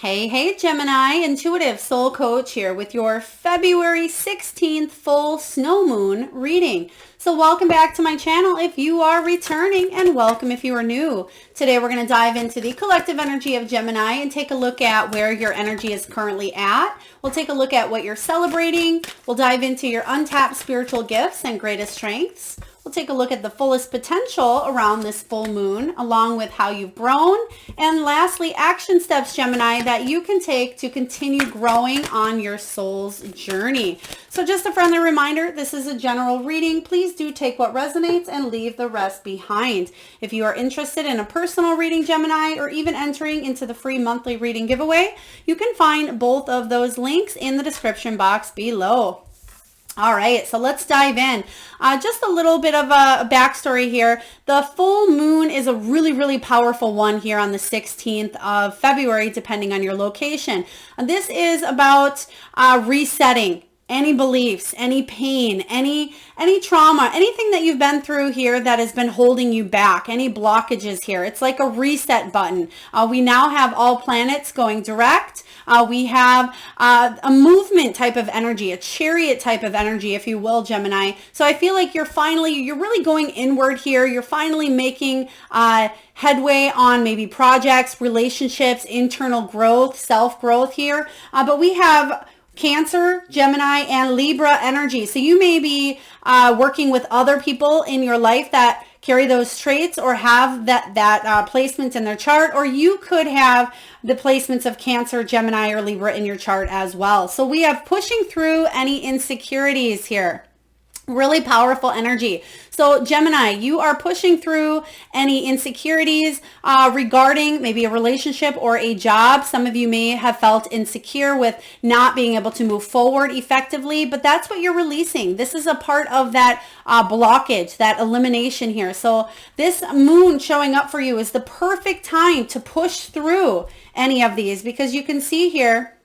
Hey, hey, Gemini, intuitive soul coach here with your February 16th full snow moon reading. So welcome back to my channel if you are returning, and welcome if you are new. Today we're going to dive into the collective energy of Gemini and take a look at where your energy is currently at. We'll take a look at what you're celebrating. We'll dive into your untapped spiritual gifts and greatest strengths. We'll take a look at the fullest potential around this full moon, along with how you've grown. And lastly, action steps, Gemini, that you can take to continue growing on your soul's journey. So just a friendly reminder, this is a general reading. Please do take what resonates and leave the rest behind. If you are interested in a personal reading, Gemini, or even entering into the free monthly reading giveaway, you can find both of those links in the description box below. All right, so let's dive in. Just a little bit of a backstory here. The full moon is a really powerful one here on the 16th of February, depending on your location. This is about resetting any beliefs, any pain, any trauma, anything that you've been through here that has been holding you back, any blockages here. It's like a reset button. We now have all planets going direct. We have a movement type of energy, a chariot type of energy, if you will, Gemini. So I feel like you're really going inward here. You're finally making headway on maybe projects, relationships, internal growth, self-growth here. But we have Cancer, Gemini, and Libra energy. So you may be working with other people in your life that carry those traits or have that placement in their chart, or you could have the placements of Cancer, Gemini, or Libra in your chart as well. So we have pushing through any insecurities here. Really powerful energy. So Gemini, you are pushing through any insecurities regarding maybe a relationship or a job. Some of you may have felt insecure with not being able to move forward effectively, but that's what you're releasing. This is a part of that blockage, that elimination here. So this moon showing up for you is the perfect time to push through any of these, because you can see here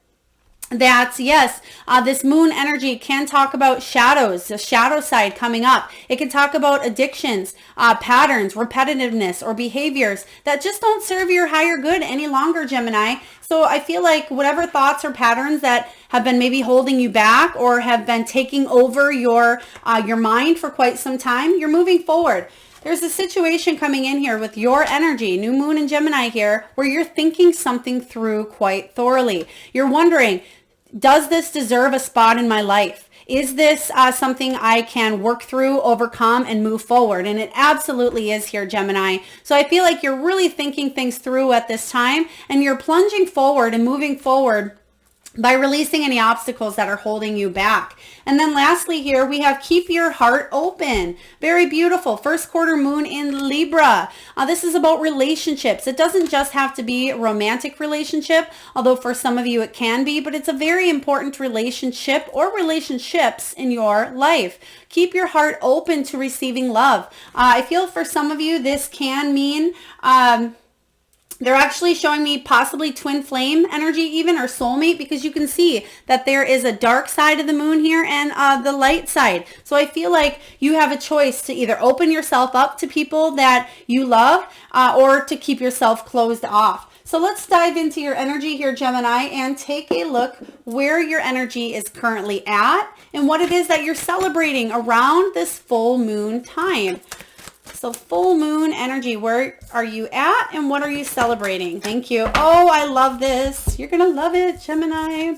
that yes, this moon energy can talk about shadows, the shadow side coming up. It can talk about addictions, patterns, repetitiveness, or behaviors that just don't serve your higher good any longer, Gemini. So I feel like whatever thoughts or patterns that have been maybe holding you back or have been taking over your mind for quite some time, you're moving forward. There's a situation coming in here with your energy, new moon in Gemini here, where you're thinking something through quite thoroughly. You're wondering, does this deserve a spot in my life? Is this something I can work through, overcome, and move forward? And it absolutely is here, Gemini. So I feel like you're really thinking things through at this time, and you're plunging forward and moving forward by releasing any obstacles that are holding you back. And then lastly here, we have keep your heart open. Very beautiful. First quarter moon in Libra. This is about relationships. It doesn't just have to be a romantic relationship, although for some of you it can be, but it's a very important relationship or relationships in your life. Keep your heart open to receiving love. I feel for some of you, this can mean, they're actually showing me possibly twin flame energy even, or soulmate, because you can see that there is a dark side of the moon here and the light side. So I feel like you have a choice to either open yourself up to people that you love or to keep yourself closed off. So let's dive into your energy here, Gemini, and take a look where your energy is currently at and what it is that you're celebrating around this full moon time. So full moon energy, where are you at and what are you celebrating? Thank you. Oh, I love this. You're going to love it, Gemini.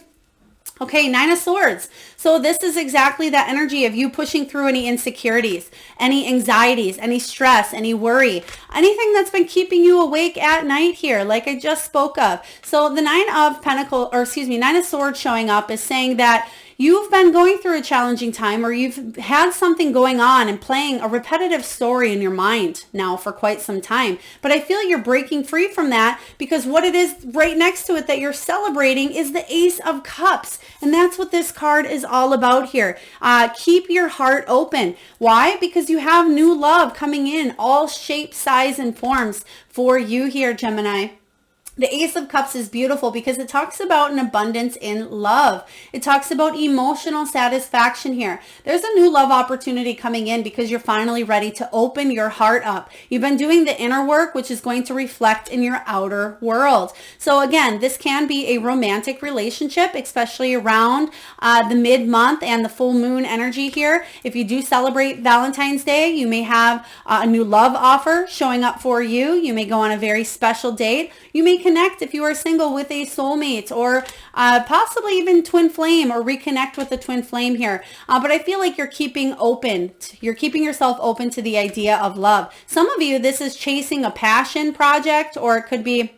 Okay, Nine of Swords. So this is exactly that energy of you pushing through any insecurities, any anxieties, any stress, any worry, anything that's been keeping you awake at night here, like I just spoke of. So the Nine of Swords showing up is saying that you've been going through a challenging time, or you've had something going on and playing a repetitive story in your mind now for quite some time. But I feel you're breaking free from that, because what it is right next to it that you're celebrating is the Ace of Cups. And that's what this card is all about here. Keep your heart open. Why? Because you have new love coming in, all shapes, size, and forms for you here, Gemini. The Ace of Cups is beautiful because it talks about an abundance in love. It talks about emotional satisfaction here. There's a new love opportunity coming in because you're finally ready to open your heart up. You've been doing the inner work, which is going to reflect in your outer world. So again, this can be a romantic relationship, especially around the mid-month and the full moon energy here. If you do celebrate Valentine's Day, you may have a new love offer showing up for you. You may go on a very special date. You may connect if you are single with a soulmate, or possibly even twin flame, or reconnect with a twin flame here. But I feel like you're keeping yourself open to the idea of love. Some of you, this is chasing a passion project, or it could be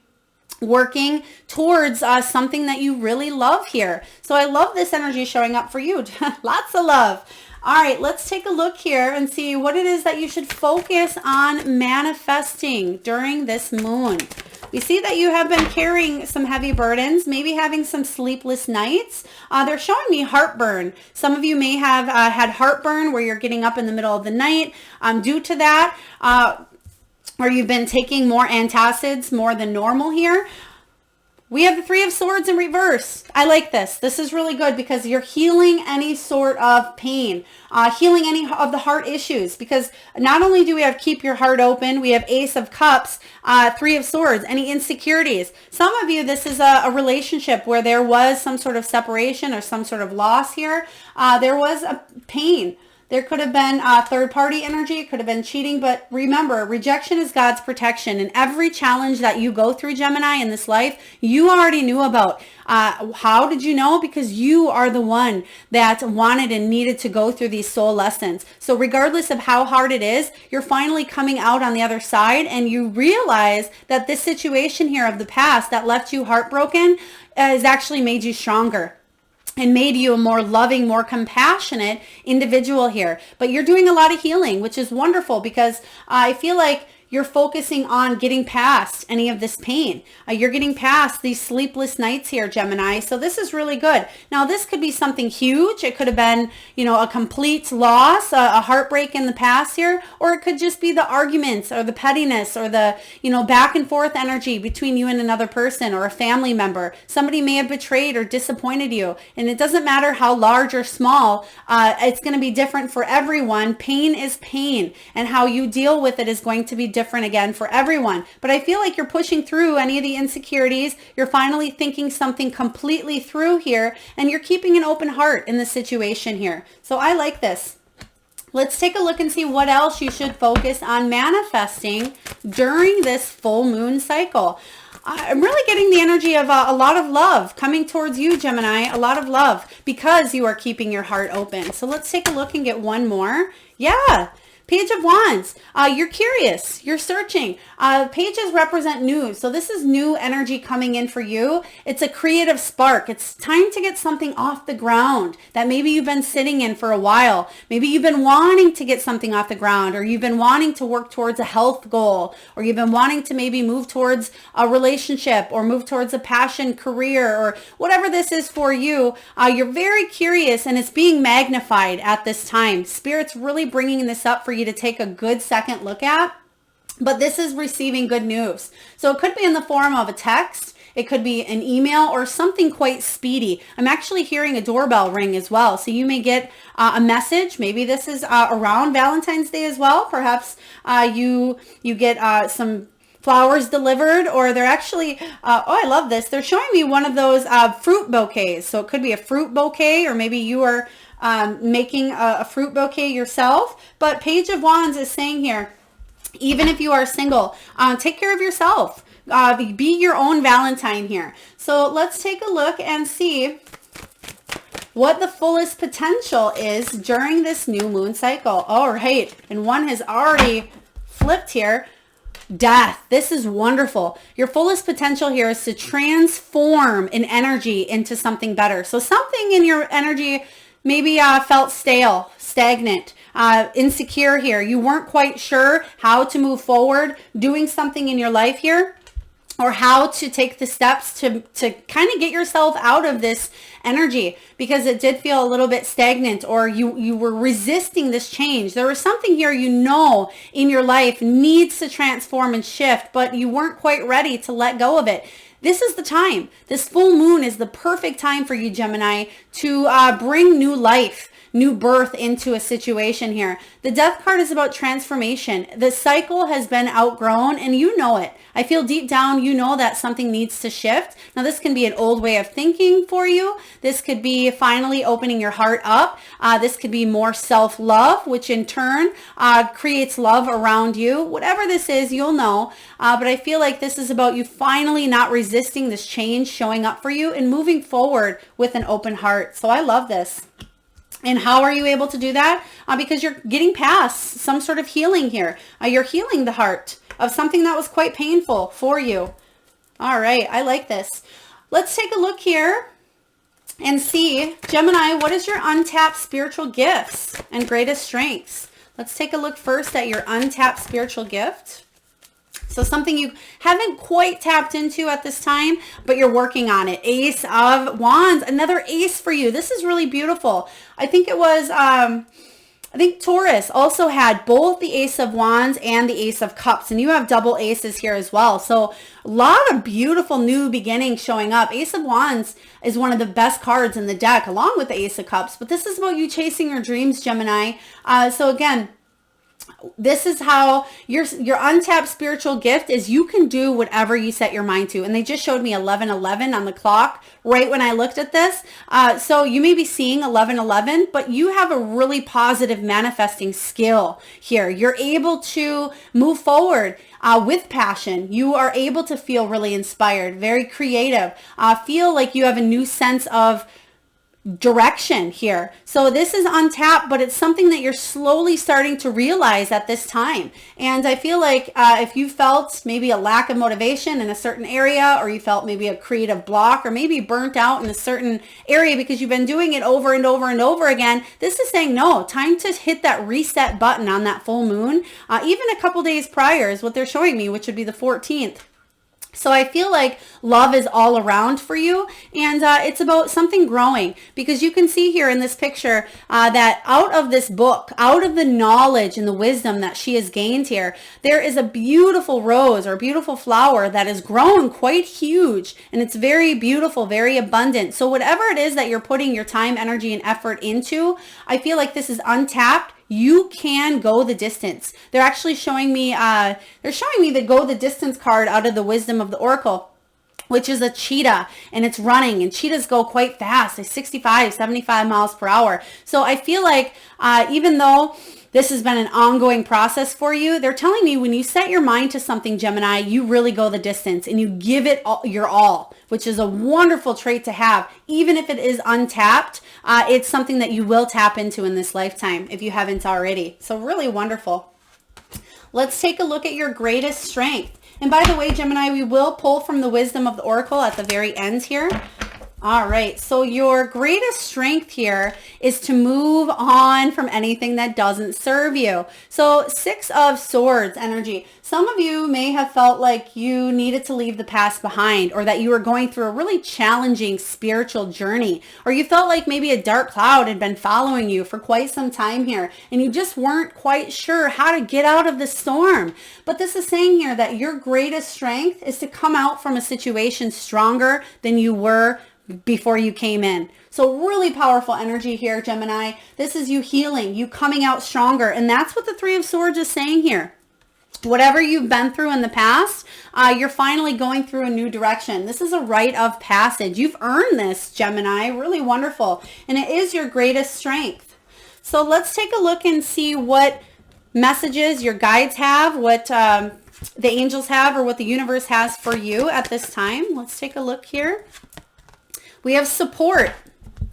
working towards something that you really love here. So I love this energy showing up for you. Lots of love. All right, let's take a look here and see what it is that you should focus on manifesting during this moon. We see that you have been carrying some heavy burdens, maybe having some sleepless nights. They're showing me heartburn. Some of you may have had heartburn where you're getting up in the middle of the night due to that, or you've been taking more antacids more than normal here. We have the Three of Swords in reverse. I like this. This is really good because you're healing any sort of pain, healing any of the heart issues, because not only do we have keep your heart open, we have Ace of Cups, Three of Swords, any insecurities. Some of you, this is a relationship where there was some sort of separation or some sort of loss here. There was a pain. There could have been third-party energy. It could have been cheating. But remember, rejection is God's protection. And every challenge that you go through, Gemini, in this life, you already knew about. How did you know? Because you are the one that wanted and needed to go through these soul lessons. So regardless of how hard it is, you're finally coming out on the other side, and you realize that this situation here of the past that left you heartbroken has actually made you stronger and made you a more loving, more compassionate individual here. But you're doing a lot of healing, which is wonderful, because I feel like you're focusing on getting past any of this pain. You're getting past these sleepless nights here, Gemini. So this is really good. Now, this could be something huge. It could have been, a complete loss, a heartbreak in the past here, or it could just be the arguments or the pettiness or the, back and forth energy between you and another person or a family member. Somebody may have betrayed or disappointed you. And it doesn't matter how large or small, it's going to be different for everyone. Pain is pain, and how you deal with it is going to be different again for everyone. But I feel like you're pushing through any of the insecurities. You're finally thinking something completely through here, and you're keeping an open heart in the situation here. So I like this. Let's take a look and see what else you should focus on manifesting during this full moon cycle. I'm really getting the energy of a lot of love coming towards you, Gemini, a lot of love, because you are keeping your heart open. So let's take a look and get one more. Yeah. Page of Wands, you're curious, you're searching. Pages represent news. So this is new energy coming in for you. It's a creative spark. It's time to get something off the ground that maybe you've been sitting in for a while. Maybe you've been wanting to get something off the ground, or you've been wanting to work towards a health goal, or you've been wanting to maybe move towards a relationship or move towards a passion career, or whatever this is for you. You're very curious, and it's being magnified at this time. Spirit's really bringing this up for you to take a good second look at, but this is receiving good news. So it could be in the form of a text, it could be an email, or something quite speedy. I'm actually hearing a doorbell ring as well. So you may get a message. Maybe this is around Valentine's Day as well. Perhaps you get some flowers delivered, or they're actually, I love this. They're showing me one of those fruit bouquets. So it could be a fruit bouquet, or maybe you are making a fruit bouquet yourself. But Page of Wands is saying here, even if you are single, take care of yourself. Be your own Valentine here. So let's take a look and see what the fullest potential is during this new moon cycle. All right. And one has already flipped here. Death. This is wonderful. Your fullest potential here is to transform an energy into something better. So something in your energy maybe felt stale, stagnant, insecure here. You weren't quite sure how to move forward, doing something in your life here, or how to take the steps to kind of get yourself out of this energy, because it did feel a little bit stagnant, or you were resisting this change. There was something here in your life needs to transform and shift, but you weren't quite ready to let go of it. this is the time. This full moon is the perfect time for you, Gemini, to bring new life, new birth into a situation here. The Death card is about transformation. The cycle has been outgrown and you know it. I feel deep down, you know that something needs to shift. Now this can be an old way of thinking for you. This could be finally opening your heart up. This could be more self-love, which in turn creates love around you. Whatever this is, you'll know. But I feel like this is about you finally not resisting this change showing up for you and moving forward with an open heart. So I love this. And how are you able to do that? Because you're getting past some sort of healing here. You're healing the heart of something that was quite painful for you. All right, I like this. Let's take a look here and see, Gemini, what is your untapped spiritual gifts and greatest strengths? Let's take a look first at your untapped spiritual gift. So something you haven't quite tapped into at this time, but you're working on it. Ace of Wands, another ace for you. This is really beautiful. I think it was, I think Taurus also had both the Ace of Wands and the Ace of Cups, and you have double aces here as well. So a lot of beautiful new beginnings showing up. Ace of Wands is one of the best cards in the deck, along with the Ace of Cups, but this is about you chasing your dreams, Gemini. So again, this is how your untapped spiritual gift is. You can do whatever you set your mind to. And they just showed me 11:11 on the clock right when I looked at this. So you may be seeing 11:11, but you have a really positive manifesting skill here. You're able to move forward with passion. You are able to feel really inspired, very creative, feel like you have a new sense of direction here. So this is untapped, but it's something that you're slowly starting to realize at this time. And I feel like if you felt maybe a lack of motivation in a certain area, or you felt maybe a creative block, or maybe burnt out in a certain area because you've been doing it over and over and over again, this is saying no, time to hit that reset button on that full moon. Even a couple days prior is what they're showing me, which would be the 14th. So I feel like love is all around for you, and it's about something growing, because you can see here in this picture that out of this book, out of the knowledge and the wisdom that she has gained here, there is a beautiful rose or beautiful flower that has grown quite huge, and it's very beautiful, very abundant. So whatever it is that you're putting your time, energy, and effort into, I feel like this is untapped. You can go the distance. They're actually showing me, the go the distance card out of the wisdom of the Oracle, which is a cheetah, and it's running, and cheetahs go quite fast. They're 65, 75 miles per hour. So I feel like even though this has been an ongoing process for you, they're telling me when you set your mind to something, Gemini, you really go the distance and you give it your all, which is a wonderful trait to have. Even if it is untapped, it's something that you will tap into in this lifetime if you haven't already. So really wonderful. Let's take a look at your greatest strength. And by the way, Gemini, we will pull from the wisdom of the Oracle at the very end here. All right, so your greatest strength here is to move on from anything that doesn't serve you. So 6 of Swords energy. Some of you may have felt like you needed to leave the past behind, or that you were going through a really challenging spiritual journey, or you felt like maybe a dark cloud had been following you for quite some time here, and you just weren't quite sure how to get out of the storm. But this is saying here that your greatest strength is to come out from a situation stronger than you were before you came in. So really powerful energy here, Gemini. This is you healing, you coming out stronger. And that's what the 3 of Swords is saying here. Whatever you've been through in the past, you're finally going through a new direction. This is a rite of passage. You've earned this, Gemini. Really wonderful. And it is your greatest strength. So let's take a look and see what messages your guides have, what the angels have, or what the universe has for you at this time. Let's take a look here. We have support.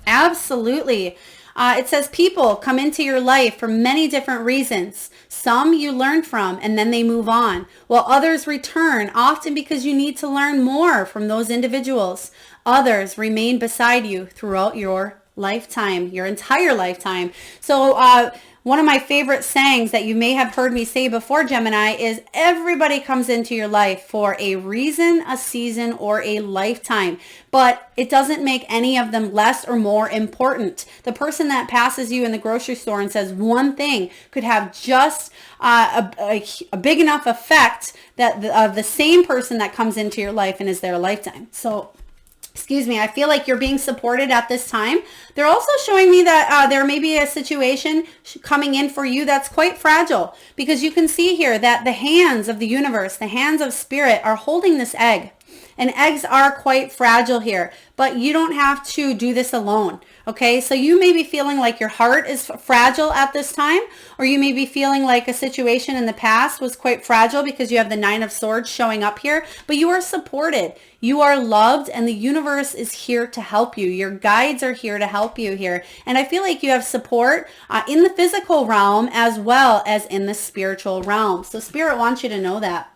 Absolutely. It says people come into your life for many different reasons. Some you learn from and then they move on, while others return, often because you need to learn more from those individuals. Others remain beside you throughout your lifetime, your entire lifetime. So One of my favorite sayings that you may have heard me say before, Gemini, is everybody comes into your life for a reason, a season, or a lifetime. But it doesn't make any of them less or more important. The person that passes you in the grocery store and says one thing could have just a big enough effect that of the same person that comes into your life and is there a lifetime. So, excuse me, I feel like you're being supported at this time. They're also showing me that there may be a situation coming in for you that's quite fragile, because you can see here that the hands of the universe, the hands of spirit, are holding this egg. And eggs are quite fragile here, but you don't have to do this alone. Okay, so you may be feeling like your heart is fragile at this time, or you may be feeling like a situation in the past was quite fragile because you have the Nine of Swords showing up here, but you are supported, you are loved, and the universe is here to help you. Your guides are here to help you here. And I feel like you have support in the physical realm as well as in the spiritual realm. So Spirit wants you to know that.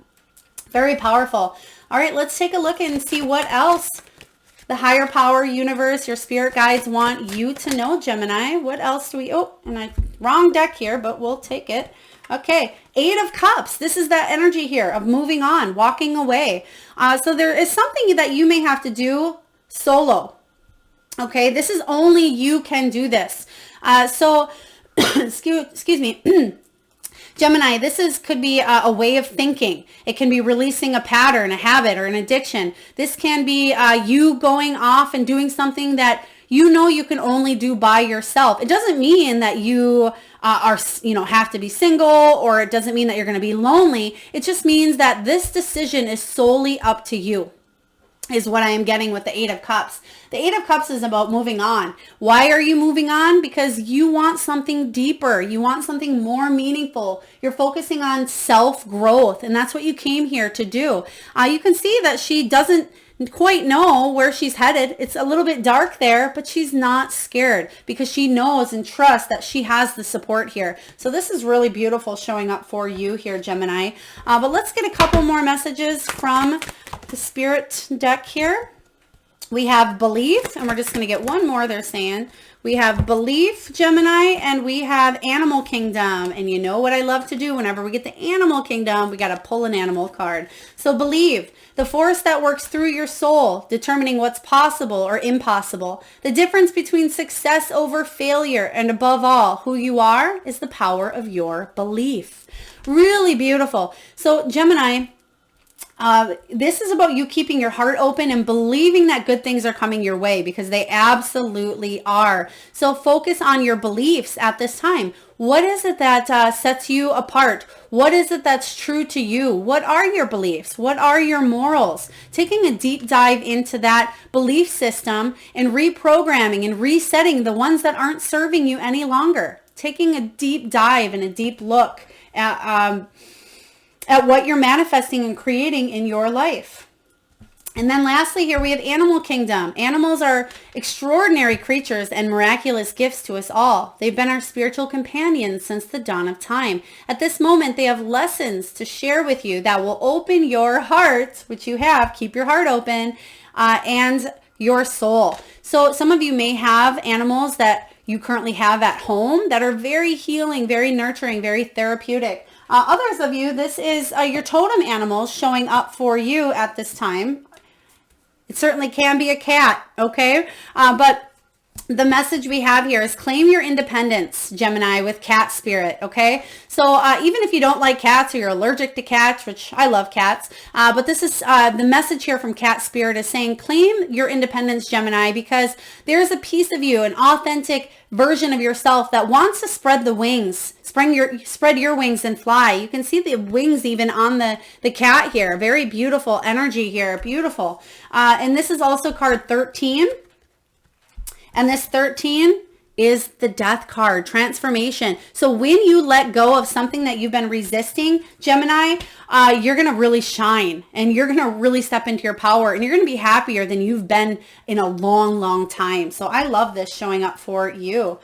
Very powerful. All right, let's take a look and see what else the higher power, universe, your spirit guides want you to know, Gemini. What else do we, wrong deck here, but we'll take it. Okay, Eight of Cups. This is that energy here of moving on, walking away. So there is something that you may have to do solo. Okay, this is only you can do this. Excuse me. Gemini, this could be a way of thinking. It can be releasing a pattern, a habit, or an addiction. This can be you going off and doing something that you know you can only do by yourself. It doesn't mean that you have to be single, or it doesn't mean that you're going to be lonely. It just means that this decision is solely up to you, is what I am getting with the Eight of Cups. The Eight of Cups is about moving on. Why are you moving on? Because you want something deeper. You want something more meaningful. You're focusing on self-growth, and that's what you came here to do. You can see that she doesn't quite know where she's headed. It's a little bit dark there, but she's not scared because she knows and trusts that she has the support here. So this is really beautiful showing up for you here, Gemini. But let's get a couple more messages from the Spirit deck here. We have belief, and we're just going to get one more, they're saying. We have belief, Gemini, and we have animal kingdom. And you know what I love to do whenever we get the animal kingdom, we got to pull an animal card. So believe, the force that works through your soul, determining what's possible or impossible. The difference between success over failure, and above all, who you are, is the power of your belief. Really beautiful. So Gemini, this is about you keeping your heart open and believing that good things are coming your way, because they absolutely are. So focus on your beliefs at this time. What is it that sets you apart? What is it that's true to you? What are your beliefs? What are your morals? Taking a deep dive into that belief system and reprogramming and resetting the ones that aren't serving you any longer. Taking a deep dive and a deep look at what you're manifesting and creating in your life. And then lastly here we have animal kingdom. Animals are extraordinary creatures and miraculous gifts to us all. They've been our spiritual companions since the dawn of time. At this moment, they have lessons to share with you that will open your heart, which you have, keep your heart open, and your soul. So some of you may have animals that you currently have at home that are very healing, very nurturing, very therapeutic. Others of you, this is your totem animals showing up for you at this time. It certainly can be a cat, okay? But the message we have here is claim your independence, Gemini, with cat spirit, okay? So even if you don't like cats or you're allergic to cats, which I love cats, but this is the message here from cat spirit is saying claim your independence, Gemini, because there's a piece of you, an authentic version of yourself that wants to spread the wings, spread your wings and fly. You can see the wings even on the cat here. Very beautiful energy here, beautiful. And this is also card 13. And this 13 is the death card, transformation. So when you let go of something that you've been resisting, Gemini, you're going to really shine and you're going to really step into your power and you're going to be happier than you've been in a long, long time. So I love this showing up for you.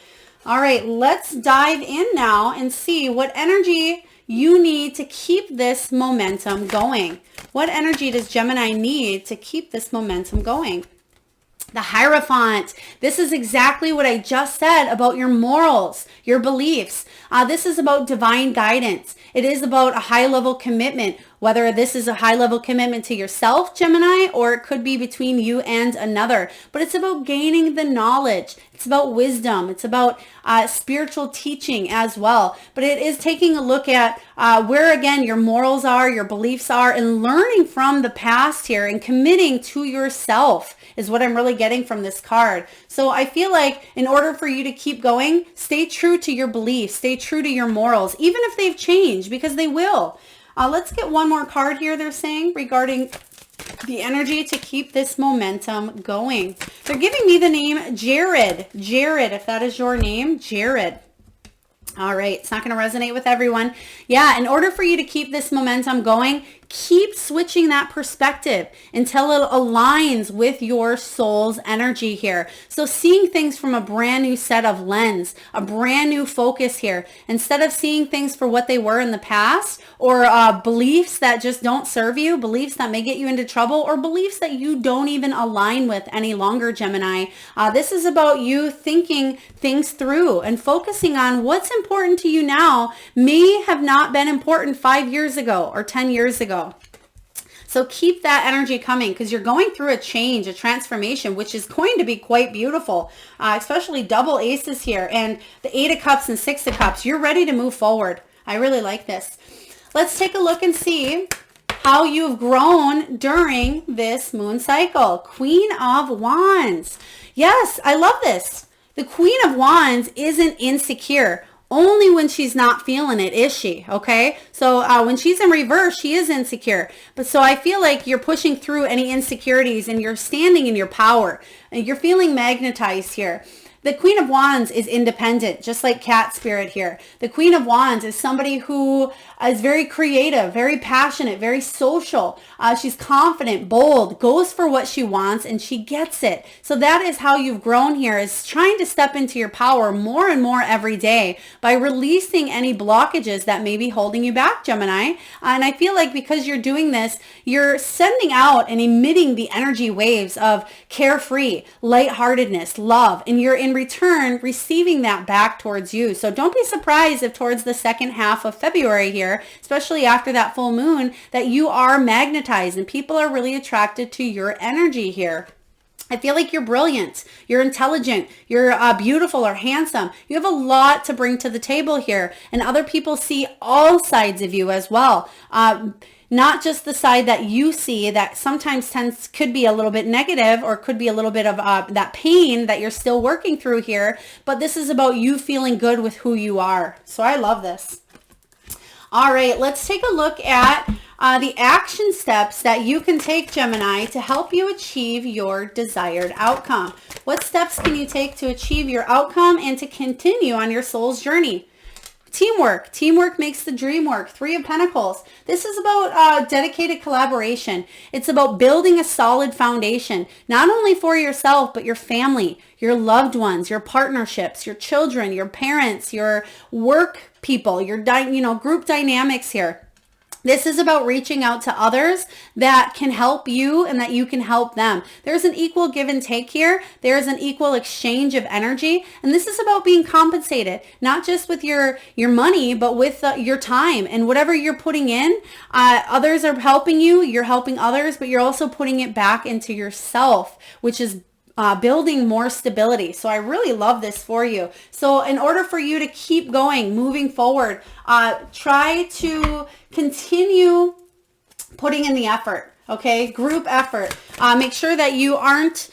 All right, let's dive in now and see what energy you need to keep this momentum going. What energy does Gemini need to keep this momentum going? The Hierophant. This is exactly what I just said about your morals, your beliefs. This is about divine guidance. It is about a high-level commitment, whether this is a high-level commitment to yourself, Gemini, or it could be between you and another. But it's about gaining the knowledge. It's about wisdom. It's about spiritual teaching as well. But it is taking a look at where, again, your morals are, your beliefs are, and learning from the past here and committing to yourself is what I'm really getting from this card. So I feel like in order for you to keep going, stay true to your beliefs, stay true to your morals, even if they've changed, because they will. Let's get one more card here, they're saying, regarding the energy to keep this momentum going. They're giving me the name Jared. Jared, if that is your name, Jared. All right, it's not going to resonate with everyone. Yeah, in order for you to keep this momentum going, keep switching that perspective until it aligns with your soul's energy here. So seeing things from a brand new set of lens, a brand new focus here, instead of seeing things for what they were in the past, or beliefs that just don't serve you, beliefs that may get you into trouble, or beliefs that you don't even align with any longer, Gemini. This is about you thinking things through and focusing on what's important to you now may have not been important 5 years ago or 10 years ago. So keep that energy coming, because you're going through a change, a transformation, which is going to be quite beautiful, especially double aces here and the 8 of Cups and 6 of Cups. You're ready to move forward. I really like this. Let's take a look and see how you've grown during this moon cycle. Queen of Wands. Yes, I love this. The Queen of Wands isn't insecure. Only when she's not feeling it is she, okay? So when she's in reverse, she is insecure. But so I feel like you're pushing through any insecurities and you're standing in your power. And you're feeling magnetized here. The Queen of Wands is independent, just like Cat Spirit here. The Queen of Wands is somebody who is very creative, very passionate, very social. She's confident, bold, goes for what she wants, and she gets it. So that is how you've grown here, is trying to step into your power more and more every day by releasing any blockages that may be holding you back, Gemini. And I feel like because you're doing this, you're sending out and emitting the energy waves of carefree, lightheartedness, love, and you're in return receiving that back towards you. So don't be surprised if towards the second half of February here, especially after that full moon, that you are magnetized and people are really attracted to your energy here. I feel like you're brilliant, you're intelligent, you're beautiful or handsome. You have a lot to bring to the table here, and other people see all sides of you as well. Not just the side that you see that sometimes could be a little bit negative or could be a little bit of that pain that you're still working through here, but this is about you feeling good with who you are. So I love this. All right, let's take a look at the action steps that you can take, Gemini, to help you achieve your desired outcome. What steps can you take to achieve your outcome and to continue on your soul's journey? Teamwork. Teamwork makes the dream work. 3 of Pentacles. This is about dedicated collaboration. It's about building a solid foundation, not only for yourself, but your family, your loved ones, your partnerships, your children, your parents, your work people, your group dynamics here. This is about reaching out to others that can help you and that you can help them. There's an equal give and take here. There's an equal exchange of energy. And this is about being compensated, not just with your money, but with your time and whatever you're putting in. Others are helping you. You're helping others, but you're also putting it back into yourself, which is building more stability. So I really love this for you. So in order for you to keep going, moving forward, try to continue putting in the effort, okay? Group effort. Make sure that you aren't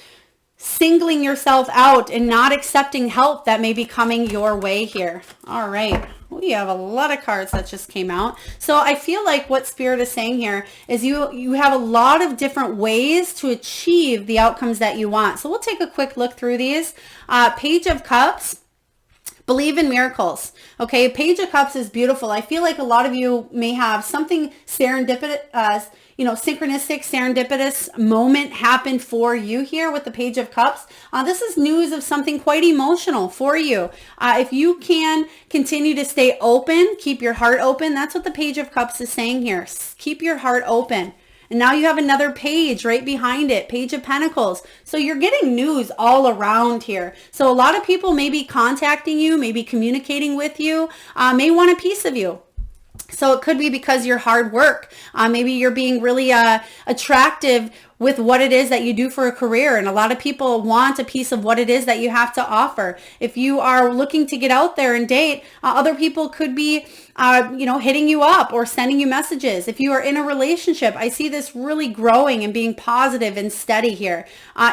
singling yourself out and not accepting help that may be coming your way here. All right. We have a lot of cards that just came out. So I feel like what Spirit is saying here is you have a lot of different ways to achieve the outcomes that you want. So we'll take a quick look through these. Page of Cups. Believe in miracles. Okay, Page of Cups is beautiful. I feel like a lot of you may have something serendipitous, synchronistic, serendipitous moment happen for you here with the Page of Cups. This is news of something quite emotional for you. If you can continue to stay open, keep your heart open. That's what the Page of Cups is saying here. Keep your heart open And now you have another page right behind it, Page of Pentacles. So you're getting news all around here. So a lot of people may be contacting you, maybe communicating with you, may want a piece of you. So it could be because you're hard work. Maybe you're being really attractive with what it is that you do for a career. And a lot of people want a piece of what it is that you have to offer. If you are looking to get out there and date, other people could be, hitting you up or sending you messages. If you are in a relationship, I see this really growing and being positive and steady here.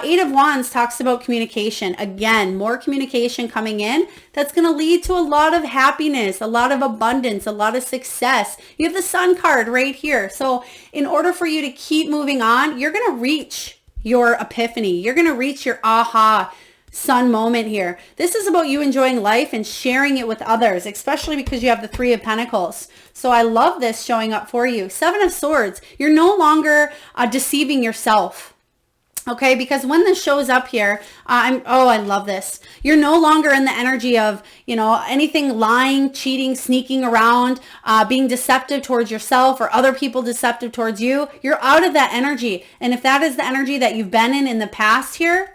Eight of Wands talks about communication. Again, more communication coming in. That's going to lead to a lot of happiness, a lot of abundance, a lot of success. You have the Sun card right here. So in order for you to keep moving on, you're going to reach your epiphany. You're going to reach your aha sun moment here. This is about you enjoying life and sharing it with others, especially because you have the Three of Pentacles. So I love this showing up for you. Seven of Swords. You're no longer deceiving yourself. Okay, because when this shows up here, I love this. You're no longer in the energy of, anything lying, cheating, sneaking around, being deceptive towards yourself or other people deceptive towards you. You're out of that energy. And if that is the energy that you've been in the past here,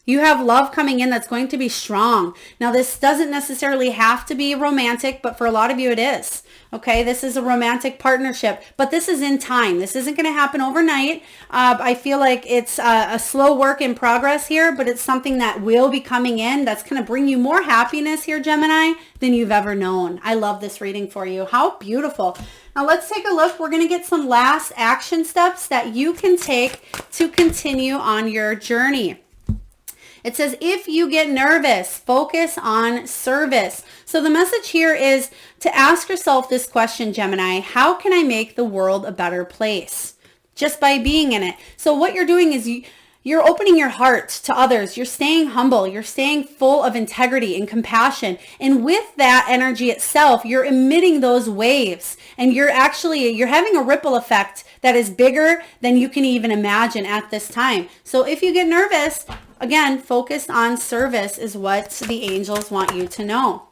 you have love coming in that's going to be strong. Now, this doesn't necessarily have to be romantic, but for a lot of you it is. Okay, this is a romantic partnership, but this is in time. This isn't going to happen overnight. I feel like it's a slow work in progress here, but it's something that will be coming in that's going to bring you more happiness here, Gemini, than you've ever known. I love this reading for you. How beautiful. Now let's take a look. We're going to get some last action steps that you can take to continue on your journey. It says, if you get nervous, focus on service. So the message here is to ask yourself this question, Gemini: how can I make the world a better place? Just by being in it. So what you're doing is you're opening your heart to others. You're staying humble. You're staying full of integrity and compassion. And with that energy itself, you're emitting those waves. And you're having a ripple effect that is bigger than you can even imagine at this time. So if you get nervous, again, focused on service is what the angels want you to know.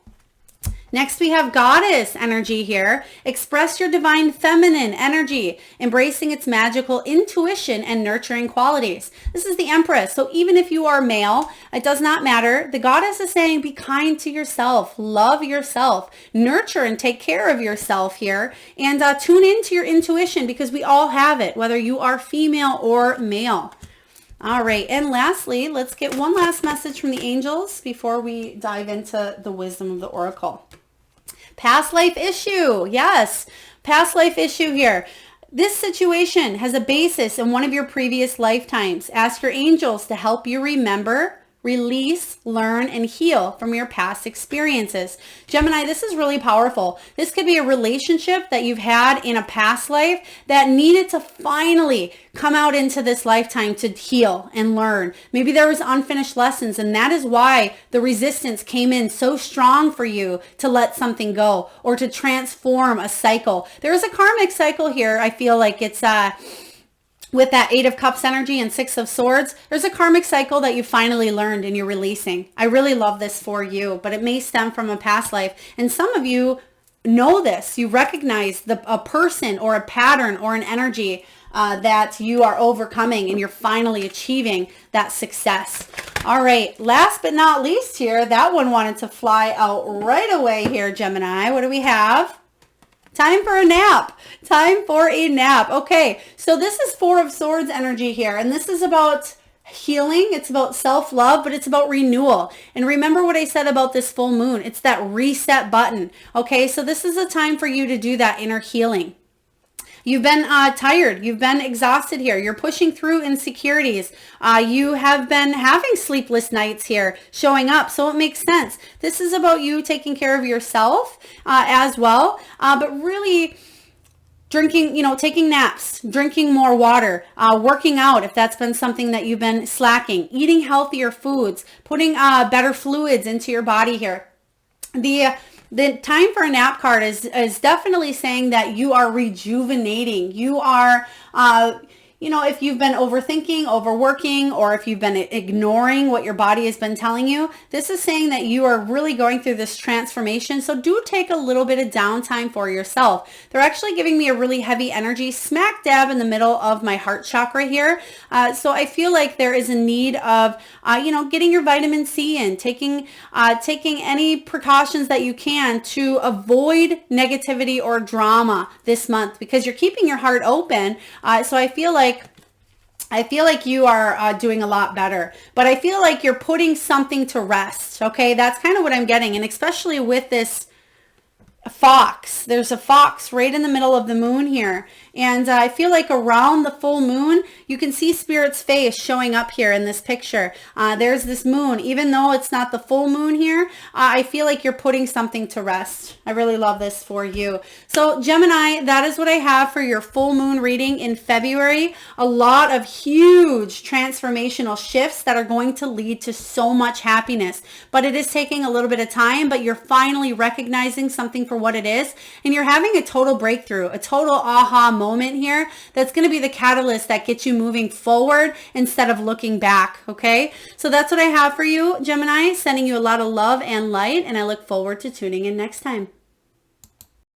Next, we have Goddess energy here. Express your divine feminine energy, embracing its magical intuition and nurturing qualities. This is the Empress. So even if you are male, it does not matter. The Goddess is saying be kind to yourself, love yourself, nurture and take care of yourself here, and tune into your intuition, because we all have it, whether you are female or male. All right, and lastly, let's get one last message from the angels before we dive into the wisdom of the oracle. Past life issue. Yes, past life issue here. This situation has a basis in one of your previous lifetimes. Ask your angels to help you remember, release, learn, and heal from your past experiences. Gemini, this is really powerful. This could be a relationship that you've had in a past life that needed to finally come out into this lifetime to heal and learn. Maybe there was unfinished lessons, and that is why the resistance came in so strong for you to let something go or to transform a cycle. There is a karmic cycle here. I feel like it's with that Eight of Cups energy and Six of Swords, there's a karmic cycle that you finally learned and you're releasing. I really love this for you, but it may stem from a past life. And some of you know this. You recognize a person or a pattern or an energy that you are overcoming, and you're finally achieving that success. All right, last but not least here, that one wanted to fly out right away here, Gemini. What do we have? Time for a nap. Time for a nap. Okay, so this is Four of Swords energy here, and this is about healing. It's about self-love, but it's about renewal. And remember what I said about this full moon. It's that reset button. Okay, so this is a time for you to do that inner healing. You've been tired. You've been exhausted here. You're pushing through insecurities. You have been having sleepless nights here showing up. So it makes sense. This is about you taking care of yourself as well. But really drinking, taking naps, drinking more water, working out if that's been something that you've been slacking, eating healthier foods, putting better fluids into your body here. The time for a nap card is definitely saying that you are rejuvenating. You are, if you've been overthinking, overworking, or if you've been ignoring what your body has been telling you, this is saying that you are really going through this transformation. So do take a little bit of downtime for yourself. They're actually giving me a really heavy energy smack dab in the middle of my heart chakra here. So I feel like there is a need of, getting your vitamin C in, taking any precautions that you can to avoid negativity or drama this month, because you're keeping your heart open. So I feel like you are doing a lot better, but I feel like you're putting something to rest. Okay. That's kind of what I'm getting. And especially with this fox, there's a fox right in the middle of the moon here. And I feel like around the full moon, you can see Spirit's face showing up here in this picture. There's this moon. Even though it's not the full moon here, I feel like you're putting something to rest. I really love this for you. So Gemini, that is what I have for your full moon reading in February. A lot of huge transformational shifts that are going to lead to so much happiness. But it is taking a little bit of time, but you're finally recognizing something for what it is. And you're having a total breakthrough, a total aha moment here that's going to be the catalyst that gets you moving forward instead of looking back. Okay, so that's what I have for you, Gemini, sending you a lot of love and light, and I look forward to tuning in next time.